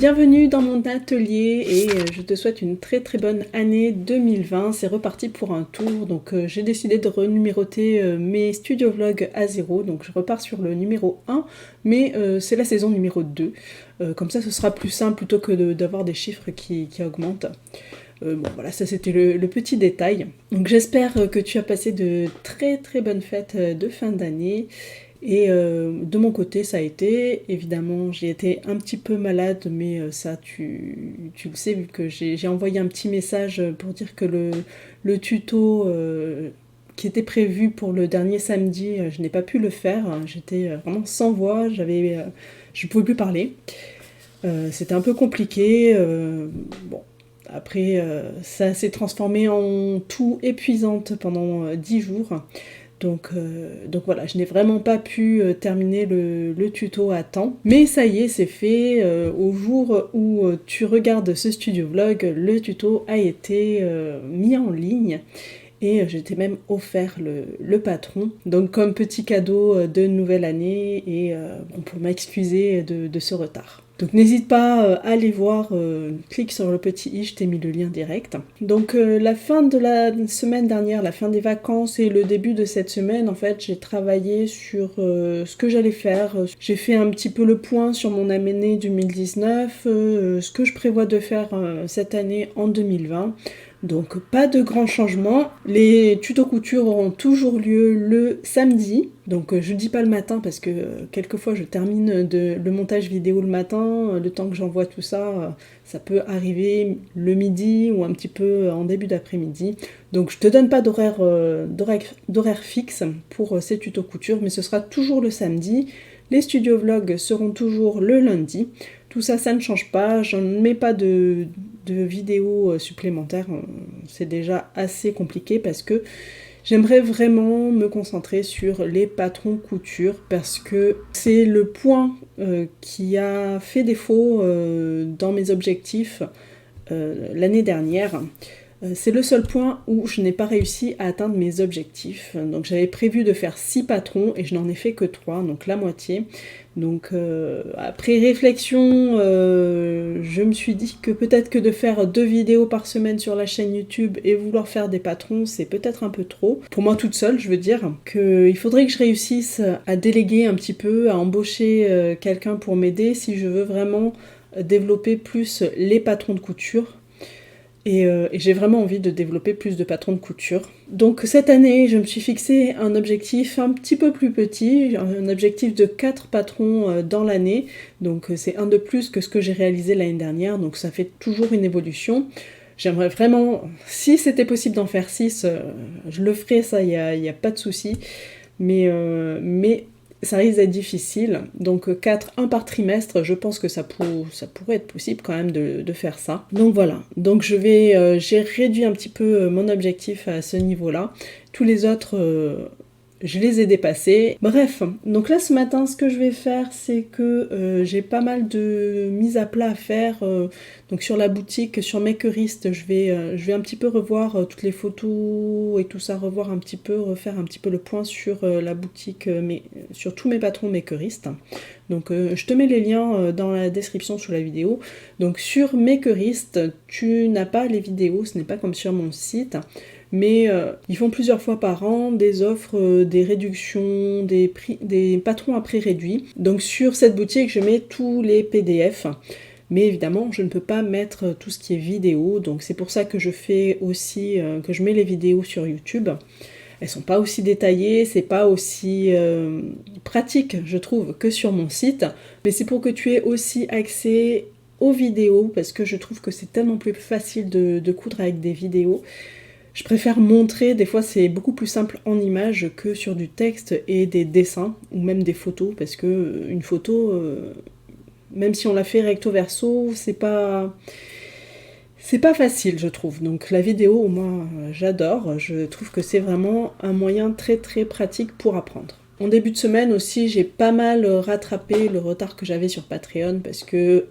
Bienvenue dans mon atelier et je te souhaite une très très bonne année 2020. C'est reparti pour un tour, donc j'ai décidé de renuméroter mes studio vlogs à 0, donc je repars sur le numéro 1, mais c'est la saison numéro 2. Comme ça ce sera plus simple plutôt que d'avoir des chiffres qui augmentent. Bon voilà, ça c'était le petit détail. Donc j'espère que tu as passé de très très bonnes fêtes de fin d'année. Et de mon côté, ça a été, évidemment, j'ai été un petit peu malade, mais ça, tu le sais, vu que j'ai envoyé un petit message pour dire que le tuto qui était prévu pour le dernier samedi, je n'ai pas pu le faire. J'étais vraiment sans voix, je ne pouvais plus parler. C'était un peu compliqué. Bon, après, ça s'est transformé en toux épuisante pendant 10 jours. Donc voilà, je n'ai vraiment pas pu terminer le tuto à temps. Mais ça y est, c'est fait. Au jour où tu regardes ce studio vlog, le tuto a été mis en ligne. Et je t'ai même offert le patron. Donc comme petit cadeau de nouvelle année et pour m'excuser de ce retard. Donc n'hésite pas à aller voir, clique sur le petit i, je t'ai mis le lien direct. Donc la fin de la semaine dernière, la fin des vacances et le début de cette semaine, en fait, j'ai travaillé sur ce que j'allais faire. J'ai fait un petit peu le point sur mon année 2019, ce que je prévois de faire cette année en 2020. Donc pas de grands changements. Les tutos couture auront toujours lieu le samedi. Donc je dis pas le matin parce que quelquefois je termine le montage vidéo le matin. Le temps que j'envoie tout ça, ça peut arriver le midi ou un petit peu en début d'après-midi. Donc je te donne pas d'horaire fixe pour ces tutos couture, mais ce sera toujours le samedi. Les studio vlogs seront toujours le lundi. Tout ça, ça ne change pas. Je ne mets pas de vidéos supplémentaires. C'est déjà assez compliqué parce que j'aimerais vraiment me concentrer sur les patrons couture parce que c'est le point qui a fait défaut dans mes objectifs l'année dernière. C'est le seul point où je n'ai pas réussi à atteindre mes objectifs. Donc j'avais prévu de faire 6 patrons et je n'en ai fait que 3, donc la moitié. Donc après réflexion, je me suis dit que peut-être que de faire 2 vidéos par semaine sur la chaîne YouTube et vouloir faire des patrons, c'est peut-être un peu trop. Pour moi toute seule, je veux dire, qu'il faudrait que je réussisse à déléguer un petit peu, à embaucher quelqu'un pour m'aider si je veux vraiment développer plus les patrons de couture. Et j'ai vraiment envie de développer plus de patrons de couture. Donc cette année, je me suis fixé un objectif un petit peu plus petit, un objectif de 4 patrons dans l'année. Donc c'est un de plus que ce que j'ai réalisé l'année dernière, donc ça fait toujours une évolution. J'aimerais vraiment, si c'était possible d'en faire 6, je le ferais, ça, il n'y a pas de souci. Mais ça risque d'être difficile. Donc 4, 1 par trimestre, je pense que ça pourrait être possible quand même de faire ça. Donc voilà, donc j'ai réduit un petit peu mon objectif à ce niveau-là. Tous les autres, je les ai dépassés. Bref, donc là ce matin, ce que je vais faire, c'est que j'ai pas mal de mises à plat à faire. Donc sur la boutique, sur Makerist, je vais un petit peu revoir toutes les photos et tout ça, refaire un petit peu le point sur la boutique, sur tous mes patrons Makerist. Donc je te mets les liens dans la description sous la vidéo. Donc sur Makerist, tu n'as pas les vidéos, ce n'est pas comme sur mon site. Mais ils font plusieurs fois par an des offres, des réductions, des patrons à prix réduit. Donc sur cette boutique, je mets tous les PDF. Mais évidemment, je ne peux pas mettre tout ce qui est vidéo. Donc c'est pour ça que je fais aussi, que je mets les vidéos sur YouTube. Elles sont pas aussi détaillées, c'est pas aussi pratique, je trouve, que sur mon site. Mais c'est pour que tu aies aussi accès aux vidéos, parce que je trouve que c'est tellement plus facile de coudre avec des vidéos. Je préfère montrer, des fois c'est beaucoup plus simple en image que sur du texte et des dessins, ou même des photos, parce que une photo, même si on la fait recto verso, c'est pas facile, je trouve. Donc la vidéo, moi, j'adore. Je trouve que c'est vraiment un moyen très très pratique pour apprendre. En début de semaine aussi, j'ai pas mal rattrapé le retard que j'avais sur Patreon parce que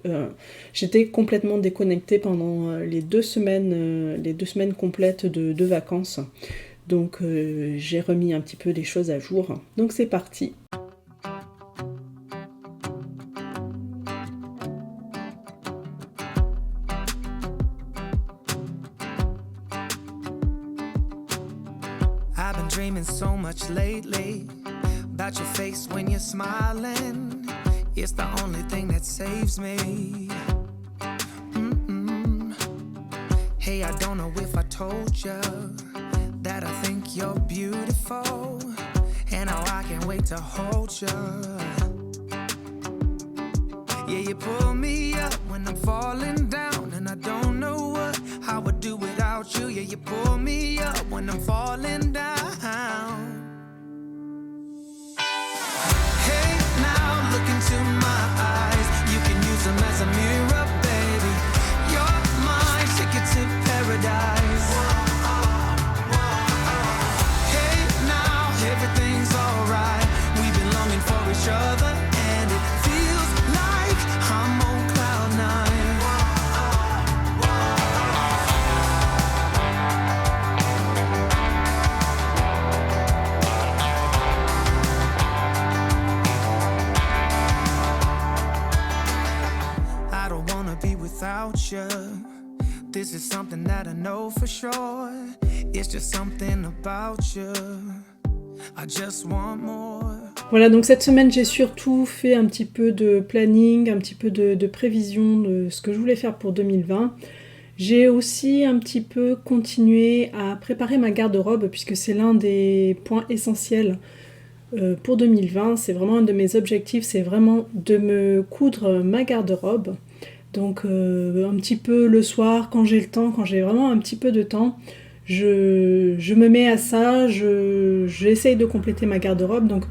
j'étais complètement déconnectée pendant les 2 semaines complètes de vacances. Donc j'ai remis un petit peu les choses à jour. Donc c'est parti. I've been dreaming so much lately about your face when you're smiling. It's the only thing that saves me. Hey, I don't know if I told you that I think you're beautiful, and now I can't wait to hold you. Yeah, you pull me up when I'm falling down, and I don't know how I would do without you. Yeah, you pull me up when I'm falling down. Hey, now look into my eyes. You can use them as a mirror, baby. You're mine, take it to paradise. Hey, now everything's alright. We've been longing for each other, and it feels like I'm on cloud nine. I don't wanna be without you. This is something that I know for sure. It's just something about you. I just want more. Voilà, donc cette semaine, j'ai surtout fait un petit peu de planning, un petit peu de prévision de ce que je voulais faire pour 2020. J'ai aussi un petit peu continué à préparer ma garde-robe, puisque c'est l'un des points essentiels pour 2020. C'est vraiment un de mes objectifs, c'est vraiment de me coudre ma garde-robe. Donc un petit peu le soir, quand j'ai le temps, quand j'ai vraiment un petit peu de temps, je me mets à ça, j'essaye de compléter ma garde-robe. Donc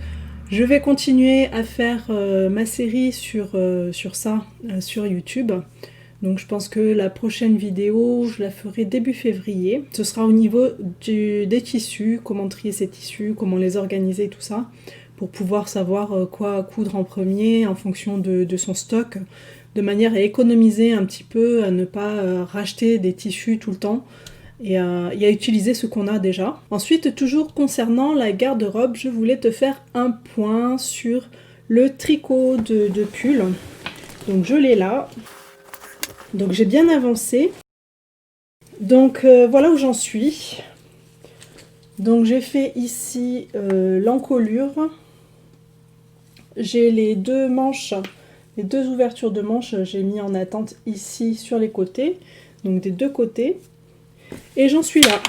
je vais continuer à faire ma série sur ça, sur YouTube. Donc je pense que la prochaine vidéo, je la ferai début février. Ce sera au niveau des tissus, comment trier ces tissus, comment les organiser, tout ça, pour pouvoir savoir quoi coudre en premier en fonction de son stock, de manière à économiser un petit peu, à ne pas racheter des tissus tout le temps, et à utiliser ce qu'on a déjà. Ensuite, toujours concernant la garde-robe, je voulais te faire un point sur le tricot de pull. Donc je l'ai là. Donc j'ai bien avancé. Donc voilà où j'en suis. Donc j'ai fait ici l'encolure. J'ai les deux manches, les deux ouvertures de manches, j'ai mis en attente ici sur les côtés. Donc des deux côtés. Et j'en suis là.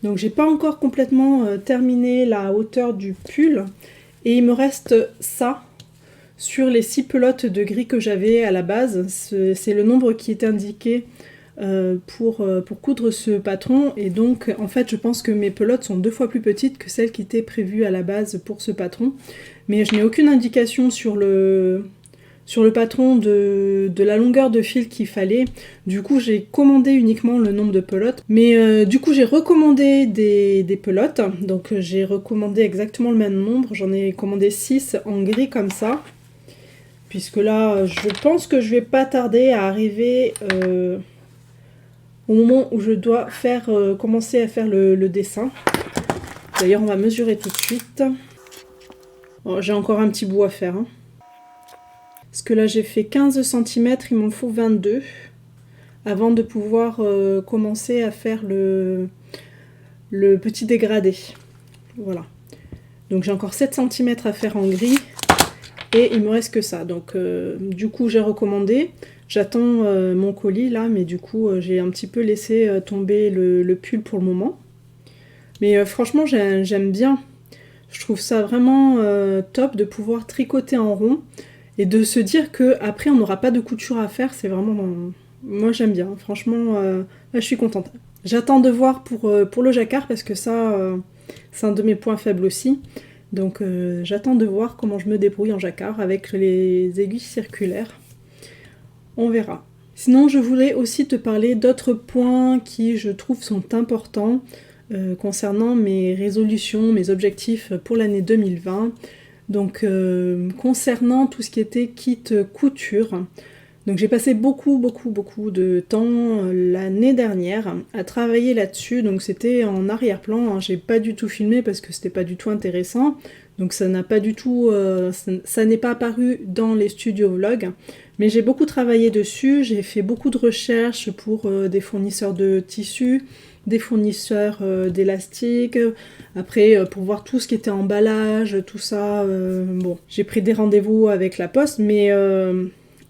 Donc j'ai pas encore complètement terminé la hauteur du pull. Et il me reste ça sur les 6 pelotes de gris que j'avais à la base. C'est le nombre qui est indiqué pour coudre ce patron. Et donc en fait je pense que mes pelotes sont 2 fois plus petites que celles qui étaient prévues à la base pour ce patron. Mais je n'ai aucune indication sur le patron de la longueur de fil qu'il fallait. Du coup j'ai commandé uniquement le nombre de pelotes, mais du coup j'ai recommandé des pelotes. Donc j'ai recommandé exactement le même nombre, j'en ai commandé 6 en gris comme ça, puisque là je pense que je vais pas tarder à arriver au moment où je dois commencer à faire le dessin. D'ailleurs on va mesurer tout de suite. Oh, j'ai encore un petit bout à faire, hein. Parce que là j'ai fait 15 cm, il m'en faut 22 avant de pouvoir commencer à faire le petit dégradé. Voilà. Donc j'ai encore 7 cm à faire en gris et il me reste que ça. Donc du coup j'ai recommandé. J'attends mon colis là, mais du coup j'ai un petit peu laissé tomber le pull pour le moment. Mais franchement j'aime bien. Je trouve ça vraiment top de pouvoir tricoter en rond. Et de se dire qu'après on n'aura pas de couture à faire, c'est vraiment... moi j'aime bien, franchement, là, je suis contente. J'attends de voir pour le jacquard, parce que ça, c'est un de mes points faibles aussi. Donc j'attends de voir comment je me débrouille en jacquard avec les aiguilles circulaires. On verra. Sinon je voulais aussi te parler d'autres points qui je trouve sont importants concernant mes résolutions, mes objectifs pour l'année 2020. Donc concernant tout ce qui était kit couture, donc j'ai passé beaucoup de temps l'année dernière à travailler là-dessus. Donc c'était en arrière-plan, hein. J'ai pas du tout filmé parce que c'était pas du tout intéressant. Donc ça n'a pas du tout, ça n'est pas apparu dans les studios vlog. Mais j'ai beaucoup travaillé dessus, j'ai fait beaucoup de recherches pour des fournisseurs de tissus, des fournisseurs d'élastique, après pour voir tout ce qui était emballage, tout ça. Bon, j'ai pris des rendez-vous avec la Poste, mais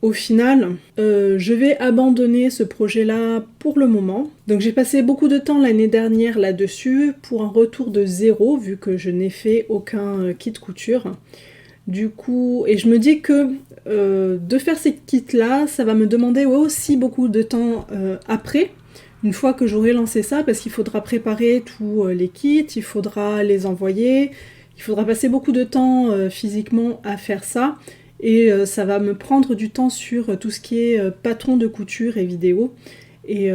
au final, je vais abandonner ce projet-là pour le moment. Donc j'ai passé beaucoup de temps l'année dernière là-dessus pour un retour de zéro, vu que je n'ai fait aucun kit couture. Du coup, et je me dis que de faire ces kits-là, ça va me demander aussi beaucoup de temps après, une fois que j'aurai lancé ça, parce qu'il faudra préparer tous les kits, il faudra les envoyer, il faudra passer beaucoup de temps physiquement à faire ça, et ça va me prendre du temps sur tout ce qui est patron de couture et vidéo, et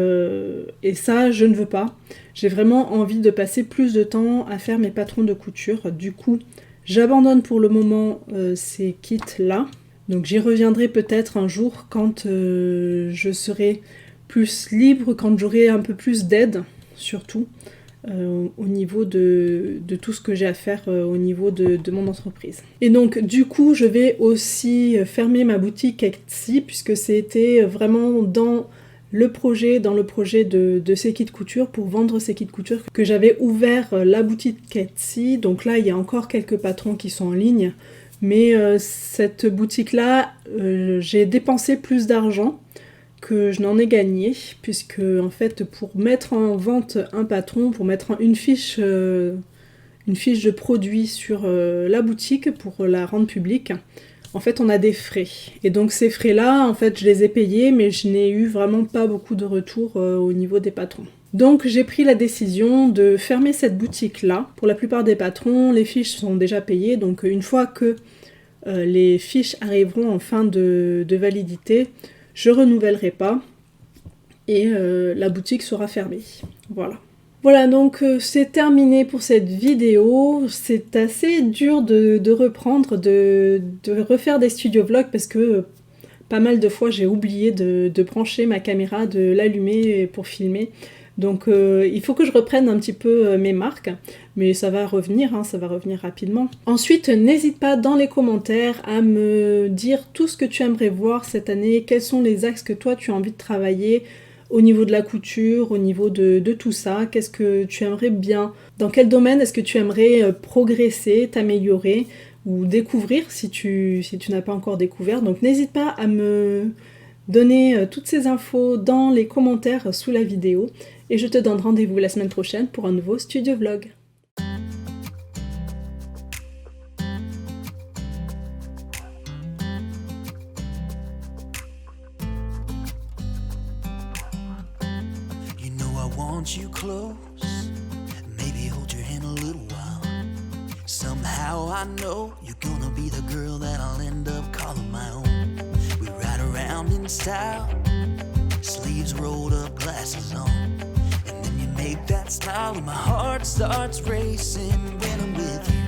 ça, je ne veux pas. J'ai vraiment envie de passer plus de temps à faire mes patrons de couture, du coup, j'abandonne pour le moment ces kits-là. Donc j'y reviendrai peut-être un jour quand je serai plus libre, quand j'aurai un peu plus d'aide, surtout, au niveau de tout ce que j'ai à faire au niveau de mon entreprise. Et donc du coup, je vais aussi fermer ma boutique Etsy, puisque c'était vraiment dans le projet de ces kits couture, pour vendre ces kits couture, que j'avais ouvert la boutique Etsy. Donc là, il y a encore quelques patrons qui sont en ligne, mais cette boutique-là, j'ai dépensé plus d'argent que je n'en ai gagné, puisque en fait, pour mettre en vente un patron, pour mettre une fiche de produit sur la boutique, pour la rendre publique, en fait, on a des frais. Et donc ces frais-là, en fait, je les ai payés, mais je n'ai eu vraiment pas beaucoup de retours au niveau des patrons. Donc j'ai pris la décision de fermer cette boutique-là. Pour la plupart des patrons, les fiches sont déjà payées, donc une fois que les fiches arriveront en fin de validité, je renouvellerai pas et la boutique sera fermée. Voilà. Voilà, donc c'est terminé pour cette vidéo. C'est assez dur de reprendre, de refaire des studio vlogs, parce que pas mal de fois j'ai oublié de brancher ma caméra, de l'allumer pour filmer. Donc il faut que je reprenne un petit peu mes marques, mais ça va revenir, ça va revenir rapidement. Ensuite, n'hésite pas dans les commentaires à me dire tout ce que tu aimerais voir cette année, quels sont les axes que toi tu as envie de travailler, au niveau de la couture, au niveau de tout ça, qu'est-ce que tu aimerais bien, dans quel domaine est-ce que tu aimerais progresser, t'améliorer ou découvrir si tu n'as pas encore découvert. Donc n'hésite pas à me donner toutes ces infos dans les commentaires sous la vidéo et je te donne rendez-vous la semaine prochaine pour un nouveau studio vlog. Want you close, maybe hold your hand a little while. Somehow I know you're gonna be the girl that I'll end up calling my own. We ride around in style, sleeves rolled up, glasses on, and then you make that smile and my heart starts racing when I'm with you.